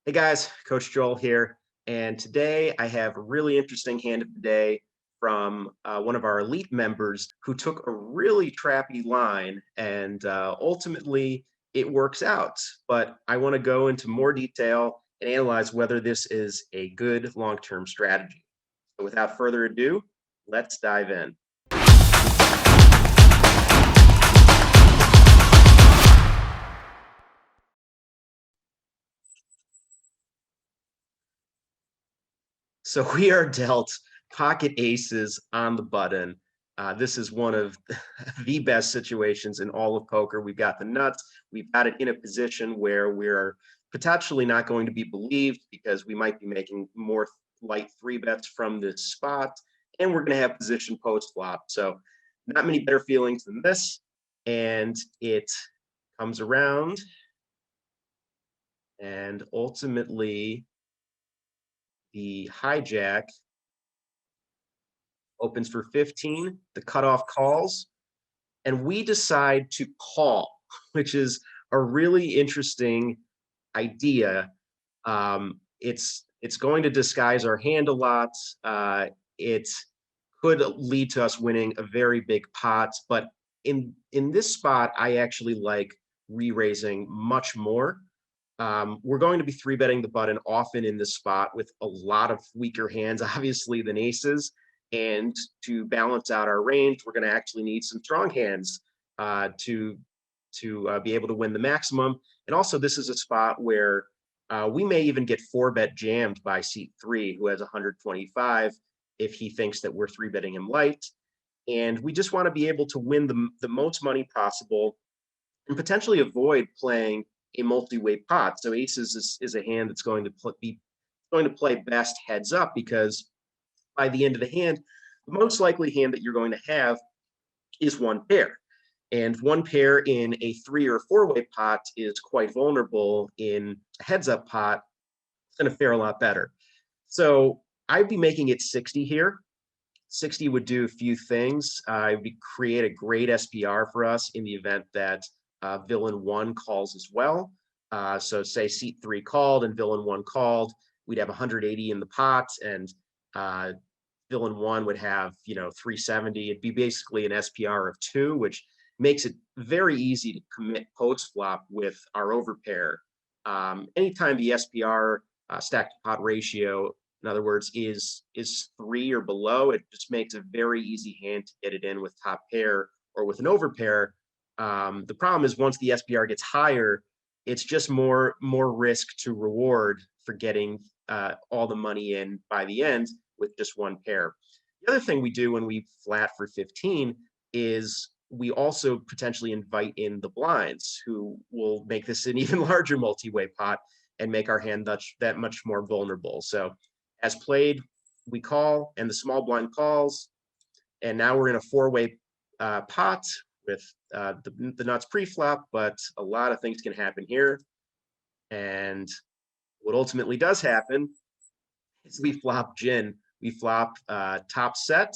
Hey guys, Coach Joel here, and today I have a really interesting hand of the day from one of our elite members who took a really trappy line and ultimately it works out. But I want to go into more detail and analyze whether this is a good long-term strategy. So without further ado, let's dive in. So we are dealt pocket aces on the button. This is one of the best situations in all of poker. We've got the nuts. We've got it in a position where we're potentially not going to be believed because we might be making more light three bets from this spot, and we're going to have position post flop. So not many better feelings than this. And it comes around, and ultimately the hijack opens for 15, the cutoff calls, and we decide to call, which is a really interesting idea. It's going to disguise our hand a lot. It could lead to us winning a very big pot, but in this spot, I actually like re-raising much more. We're going to be three betting the button often in this spot with a lot of weaker hands, obviously, than aces. And to balance out our range, we're going to actually need some strong hands to be able to win the maximum. And also, this is a spot where we may even get four bet jammed by seat three, who has 125, if he thinks that we're three betting him light. And we just want to be able to win the most money possible and potentially avoid playing a multi-way pot. So aces is a hand that's going to be going to play best heads up, because by the end of the hand, the most likely hand that you're going to have is one pair. And one pair in a three or four-way pot is quite vulnerable. In a heads-up pot, it's going to fare a lot better. So I'd be making it 60 here. 60 would do a few things. It would create a great SPR for us in the event that villain one calls as well. So say seat three called and villain one called, we'd have 180 in the pot, and villain one would have 370. It'd be basically an SPR of two, which makes it very easy to commit post flop with our overpair. Anytime the SPR stack to pot ratio, in other words, is three or below, it just makes a very easy hand to get it in with top pair or with an overpair. The problem is once the SPR gets higher, it's just more risk to reward for getting all the money in by the end with just one pair. The other thing we do when we flat for 15 is we also potentially invite in the blinds, who will make this an even larger multi-way pot and make our hand that much more vulnerable. So as played, we call, and the small blind calls, and now we're in a four-way pot with the nuts pre-flop, but a lot of things can happen here. And what ultimately does happen is we flop gin. We flop top set,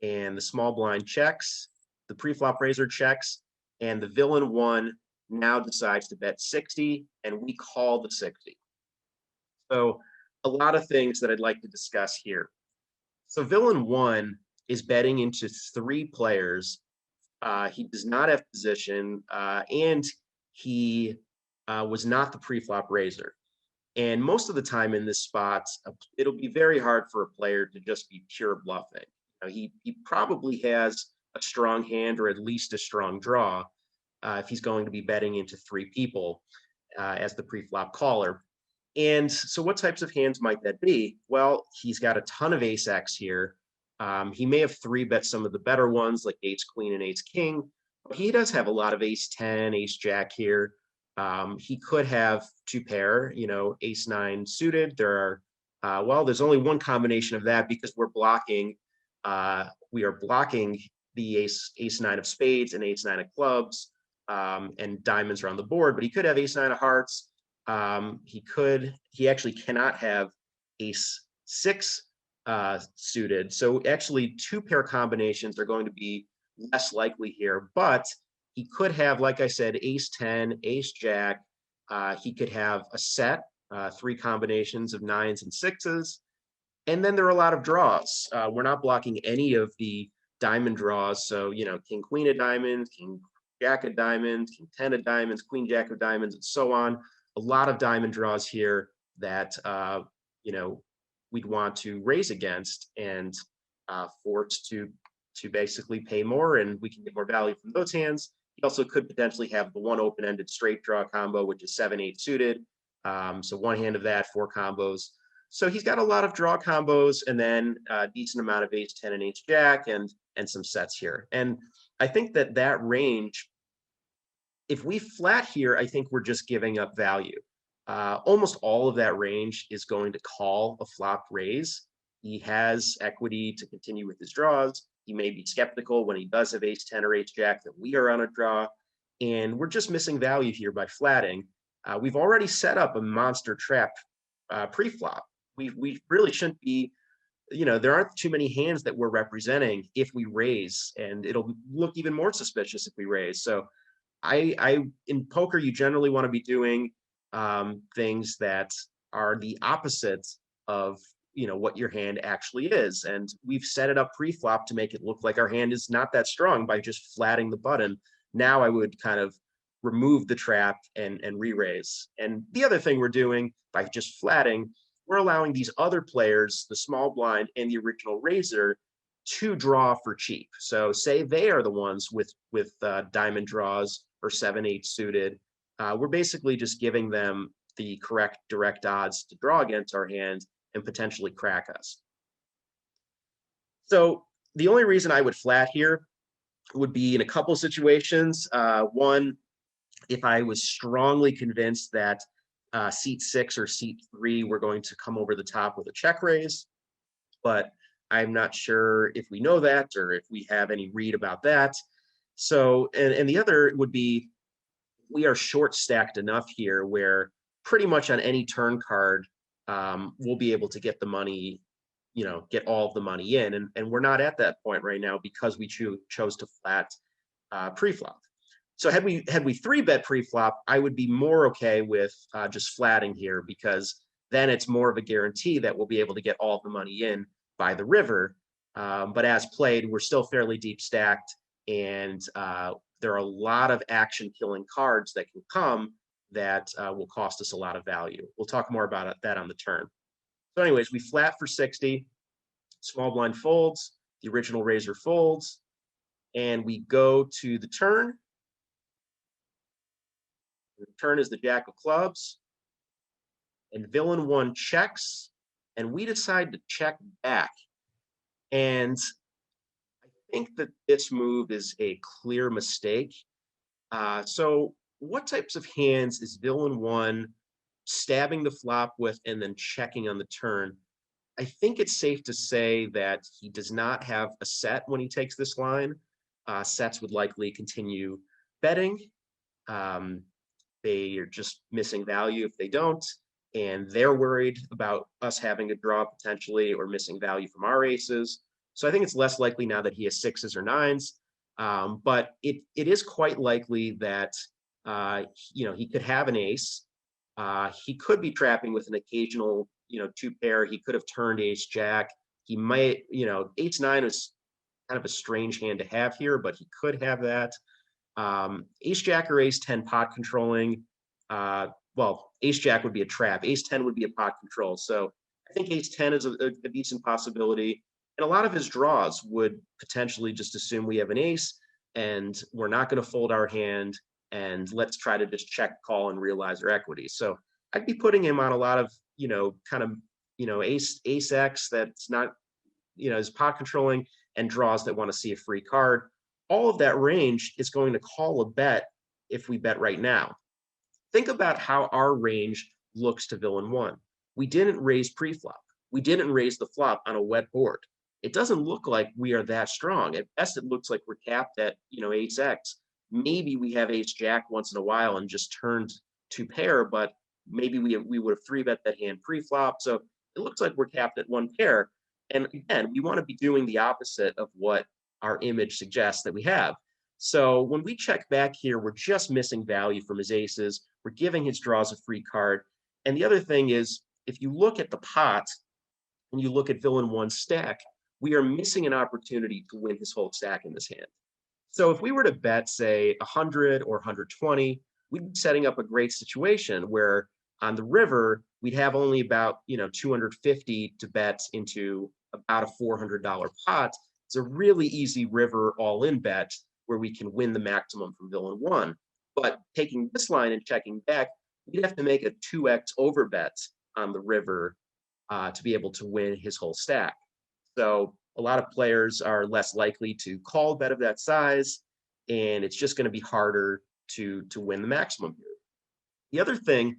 and the small blind checks, the pre-flop raiser checks, and the villain one now decides to bet 60, and we call the 60. So a lot of things that I'd like to discuss here. So villain one is betting into three players. He does not have position, and he was not the pre-flop raiser. And most of the time in this spot, it'll be very hard for a player to just be pure bluffing. He probably has a strong hand, or at least a strong draw, if he's going to be betting into three people as the pre-flop caller. And so what types of hands might that be? Well, he's got a ton of ace X here. He may have three bet some of the better ones like ace queen and ace king. But he does have a lot of ace 10, ace jack here. He could have two pair, ace nine suited. There's only one combination of that, because we're blocking. We are blocking the ace nine of spades and ace nine of clubs, and diamonds are on the board. But he could have ace nine of hearts. He actually cannot have ace six suited. So actually, two pair combinations are going to be less likely here. But he could have, like I said, ace 10, ace jack. He could have a set three combinations of nines and sixes. And then there are a lot of draws. We're not blocking any of the diamond draws. So, king, queen of diamonds, king, jack of diamonds, king, 10 of diamonds, queen, jack of diamonds, and so on. A lot of diamond draws here that, we'd want to raise against and force to basically pay more, and we can get more value from those hands. He also could potentially have the one open-ended straight draw combo, which is 7-8 suited. So one hand of that, four combos. So he's got a lot of draw combos, and then a decent amount of ace 10 and ace jack, and some sets here. And I think that range, if we flat here, I think we're just giving up value. Almost all of that range is going to call a flop raise. He has equity to continue with his draws. He may be skeptical when he does have ace 10 or ace jack that we are on a draw, and we're just missing value here by flatting. We've already set up a monster trap pre-flop. We really shouldn't be, there aren't too many hands that we're representing if we raise, and it'll look even more suspicious if we raise. So I in poker, you generally want to be doing things that are the opposite of what your hand actually is. And we've set it up pre-flop to make it look like our hand is not that strong by just flatting the button. Now I would kind of remove the trap and re-raise. And the other thing we're doing by just flatting, we're allowing these other players, the small blind and the original raiser, to draw for cheap. So say they are the ones with diamond draws or 7-8 suited. We're basically just giving them the correct direct odds to draw against our hand and potentially crack us. So the only reason I would flat here would be in a couple situations. One, if I was strongly convinced that seat 6 or seat 3 were going to come over the top with a check raise, but I'm not sure if we know that or if we have any read about that. So, and the other would be, we are short stacked enough here where pretty much on any turn card, we'll be able to get the money, get all of the money in. And we're not at that point right now because we chose to flat pre-flop. So had we 3-bet pre-flop, I would be more okay with just flatting here, because then it's more of a guarantee that we'll be able to get all of the money in by the river. But as played, we're still fairly deep stacked, and there are a lot of action killing cards that can come that will cost us a lot of value. We'll talk more about that on the turn. So anyways, we flat for 60, small blind folds, the original raiser folds, and we go to the turn. The turn is the jack of clubs, and villain 1 checks, and we decide to check back. And I think that this move is a clear mistake. So what types of hands is villain 1 stabbing the flop with and then checking on the turn? I think it's safe to say that he does not have a set when he takes this line. Sets would likely continue betting. They are just missing value if they don't, and they're worried about us having a draw potentially or missing value from our aces. So I think it's less likely now that he has 6s or 9s, but it is quite likely that he could have an ace. He could be trapping with an occasional 2 pair. He could have turned ace jack. He might, ace 9 is kind of a strange hand to have here, but he could have that. Ace jack or ace 10 pot controlling. Well, ace jack would be a trap. Ace 10 would be a pot control. So I think ace 10 is a decent possibility. And a lot of his draws would potentially just assume we have an ace and we're not going to fold our hand, and let's try to just check, call, and realize our equity. So I'd be putting him on a lot of, ace X that's not, is pot controlling, and draws that want to see a free card. All of that range is going to call a bet if we bet right now. Think about how our range looks to villain 1. We didn't raise pre-flop. We didn't raise the flop on a wet board. It doesn't look like we are that strong. At best, it looks like we're capped at, ace X. Maybe we have ace jack once in a while and just turned 2 pair, but maybe we would have 3-bet that hand pre-flop. So it looks like we're capped at 1 pair. And again, we want to be doing the opposite of what our image suggests that we have. So when we check back here, we're just missing value from his aces. We're giving his draws a free card. And the other thing is, if you look at the pot and you look at villain one's stack, we are missing an opportunity to win his whole stack in this hand. So if we were to bet, say, 100 or 120, we'd be setting up a great situation where on the river, we'd have only about 250 to bet into about a $400 pot. It's a really easy river all-in bet where we can win the maximum from villain one. But taking this line and checking back, we'd have to make a 2x over bet on the river to be able to win his whole stack. So a lot of players are less likely to call a bet of that size, and it's just going to be harder to win the maximum here. The other thing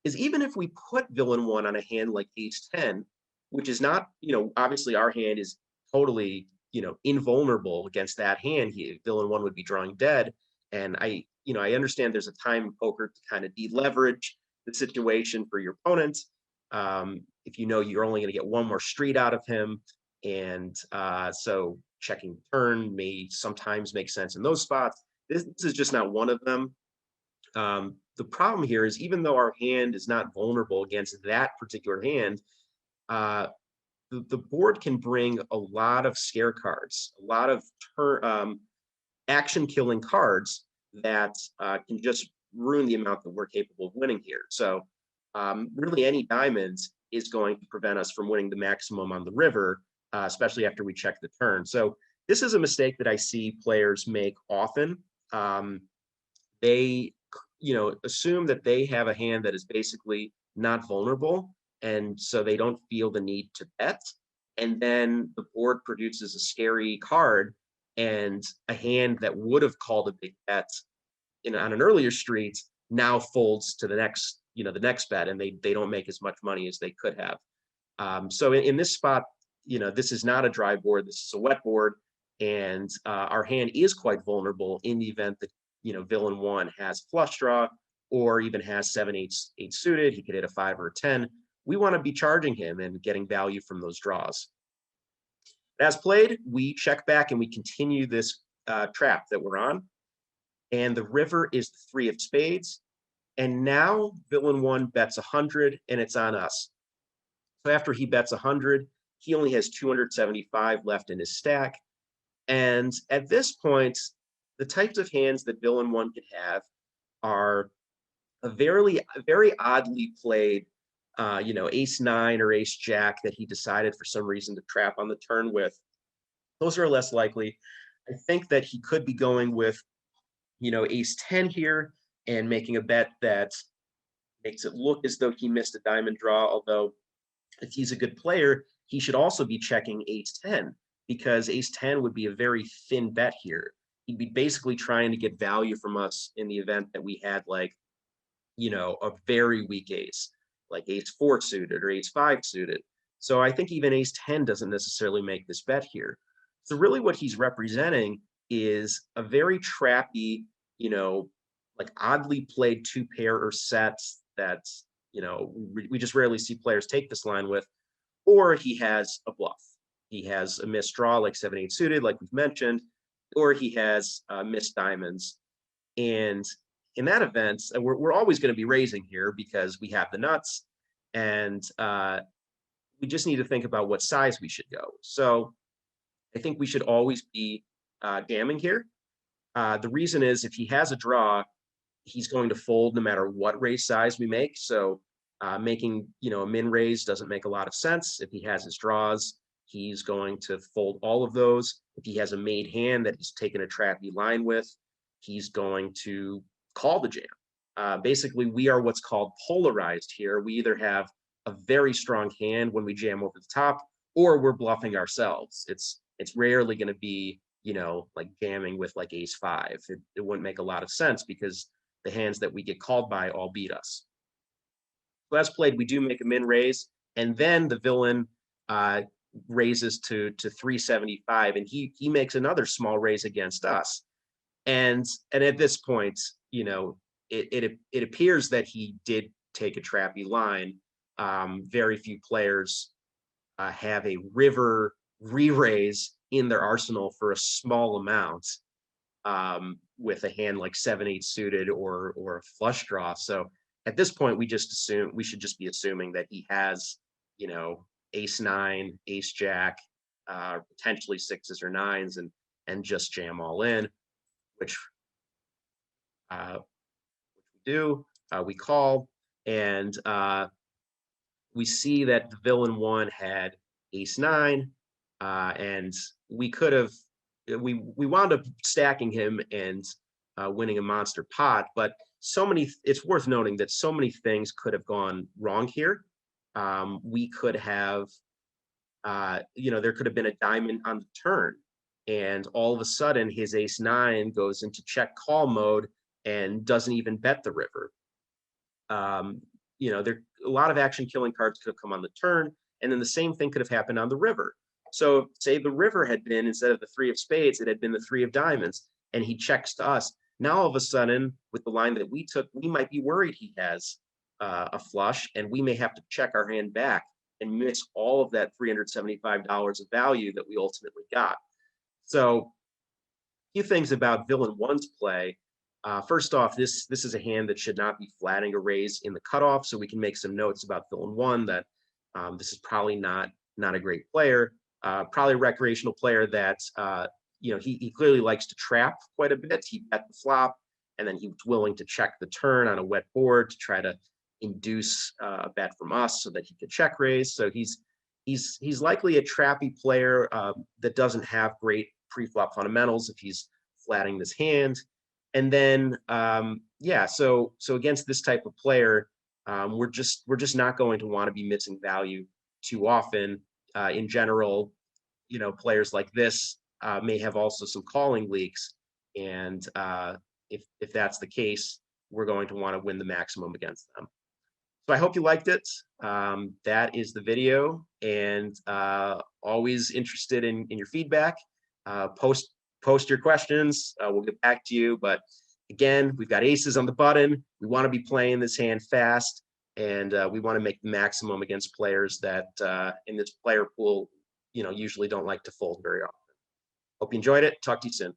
is, even if we put villain one on a hand like ace 10, which is not, obviously our hand is totally, invulnerable against that hand. Villain one would be drawing dead. And I understand there's a time in poker to kind of deleverage the situation for your opponent. If you're only going to get one more street out of him. And so checking the turn may sometimes make sense in those spots. This is just not one of them. The problem here is, even though our hand is not vulnerable against that particular hand, the board can bring a lot of scare cards, a lot of action killing cards that can just ruin the amount that we're capable of winning here. So really any diamonds is going to prevent us from winning the maximum on the river, especially after we check the turn. So this is a mistake that I see players make often. They assume that they have a hand that is basically not vulnerable, and so they don't feel the need to bet. And then the board produces a scary card, and a hand that would have called a big bet on an earlier street now folds to the next bet, and they don't make as much money as they could have. So in this spot, this is not a dry board. This is a wet board, and our hand is quite vulnerable in the event that villain one has flush draw, or even has 7-8 suited. He could hit a 5 or a 10. We want to be charging him and getting value from those draws. As played, we check back and we continue this trap that we're on. And the river is the 3 of spades. And now villain one bets 100, and it's on us. So after he bets 100, he only has 275 left in his stack. And at this point, the types of hands that villain one could have are a very oddly played, ace 9 or ace jack that he decided for some reason to trap on the turn with. Those are less likely. I think that he could be going with, ace 10 here and making a bet that makes it look as though he missed a diamond draw. Although if he's a good player, he should also be checking ace 10, because ace 10 would be a very thin bet here. He'd be basically trying to get value from us in the event that we had a very weak ace, like ace 4 suited or ace 5 suited. So I think even ace 10 doesn't necessarily make this bet here. So really what he's representing is a very trappy, oddly played 2-pair or sets that, we just rarely see players take this line with, or he has a bluff. He has a missed draw like 7-8 suited, like we've mentioned, or he has missed diamonds. And in that event, we're always going to be raising here because we have the nuts, and we just need to think about what size we should go. So I think we should always be jamming here. The reason is, if he has a draw, he's going to fold no matter what raise size we make. So making a min raise doesn't make a lot of sense. If he has his draws, he's going to fold all of those. If he has a made hand that he's taken a trappy line with, he's going to call the jam. Basically, we are what's called polarized here. We either have a very strong hand when we jam over the top, or we're bluffing ourselves. It's rarely going to be, like jamming with like ace 5. It wouldn't make a lot of sense because the hands that we get called by all beat us. So as played, we do make a min raise, and then the villain raises to 375, and he makes another small raise against us. And at this point, it appears that he did take a trappy line. Very few players have a river re-raise in their arsenal for a small amount with a hand like 7-8 suited or a flush draw. So at this point, we should just be assuming that he has, ace nine, ace jack, potentially sixes or nines, and just jam all in, which uh, we do. We call, and we see that the villain one had ace nine, and we could have we wound up stacking him and winning a monster pot. But it's worth noting that so many things could have gone wrong here. We could have, there could have been a diamond on the turn, and all of a sudden his ace nine goes into check call mode and doesn't even bet the river. There a lot of action killing cards could have come on the turn, and then the same thing could have happened on the river. So say the river had been, instead of the three of spades, it had been the three of diamonds, and he checks to us. Now all of a sudden, with the line that we took, we might be worried he has a flush, and we may have to check our hand back and miss all of that $375 of value that we ultimately got. So a few things about villain one's play. First off, this is a hand that should not be flatting a raise in the cutoff, so we can make some notes about villain one that this is probably not a great player, probably a recreational player that he clearly likes to trap quite a bit. He bet the flop, and then he was willing to check the turn on a wet board to try to induce a bet from us so that he could check raise. So he's likely a trappy player that doesn't have great pre-flop fundamentals if he's flatting this hand. And then, so against this type of player, we're just not going to want to be missing value too often. In general, players like this may have also some calling leaks, and if that's the case, we're going to want to win the maximum against them. So I hope you liked it. That is the video, and always interested in your feedback. Post your questions. We'll get back to you. But again, we've got aces on the button. We want to be playing this hand fast, and we want to make the maximum against players that in this player pool, usually don't like to fold very often. Hope you enjoyed it. Talk to you soon.